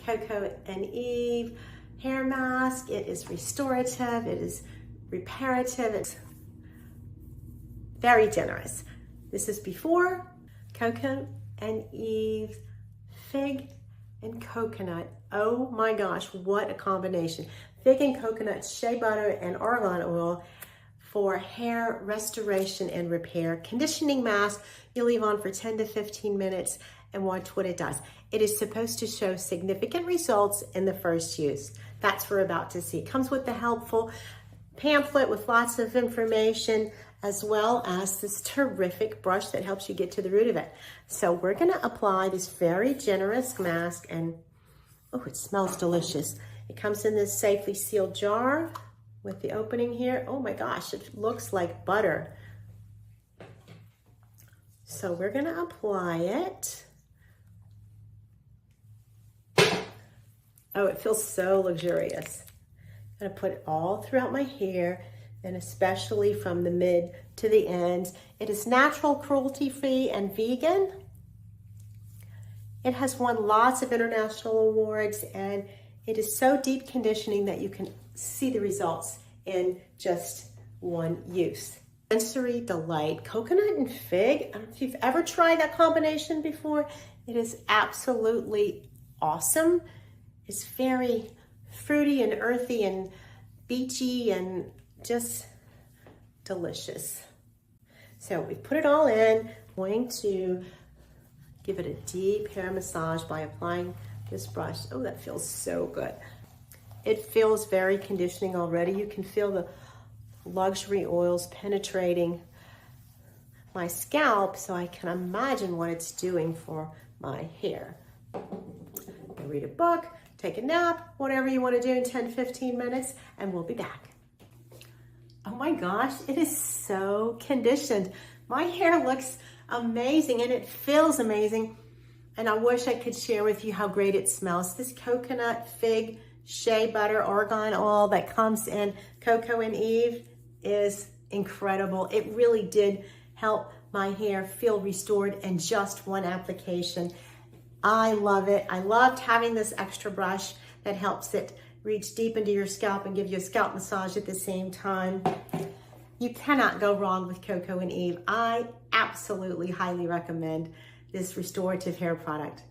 Coco Eve Hair Mask. It is restorative, it is reparative, it's very generous. This is before. Coco Eve Fig and Coconut. Oh my gosh, what a combination. Fig and coconut, shea butter, and argan oil for hair restoration and repair. Conditioning mask you leave on for 10 to 15 minutes and watch what it does. It is supposed to show significant results in the first use. That's what we're about to see. It comes with the helpful pamphlet with lots of information, as well as this terrific brush that helps you get to the root of it. So we're gonna apply this very generous mask, and oh, it smells delicious. It comes in this safely sealed jar with the opening here. Oh my gosh, it looks like butter. So we're gonna apply it. Oh, it feels so luxurious. I'm gonna put it all throughout my hair, and especially from the mid to the ends. It is natural, cruelty-free, and vegan. It has won lots of international awards, and it is so deep conditioning that you can see the results in just one use. Sensory delight, coconut and fig. I don't know if you've ever tried that combination before. It is absolutely awesome. It's very fruity and earthy and beachy and just delicious. So we put it all in. I'm going to give it a deep hair massage by applying this brush. Oh, that feels so good. It feels very conditioning already. You can feel the luxury oils penetrating my scalp, so I can imagine what it's doing for my hair. I read a book, take a nap, whatever you want to do in 10, 15 minutes, and we'll be back. Oh my gosh, it is so conditioned. My hair looks amazing and it feels amazing. And I wish I could share with you how great it smells. This coconut, fig, shea butter, argan oil that comes in Coco Eve is incredible. It really did help my hair feel restored in just one application. I love it. I loved having this extra brush that helps it reach deep into your scalp and give you a scalp massage at the same time. You cannot go wrong with Coco Eve. I absolutely highly recommend this restorative hair product.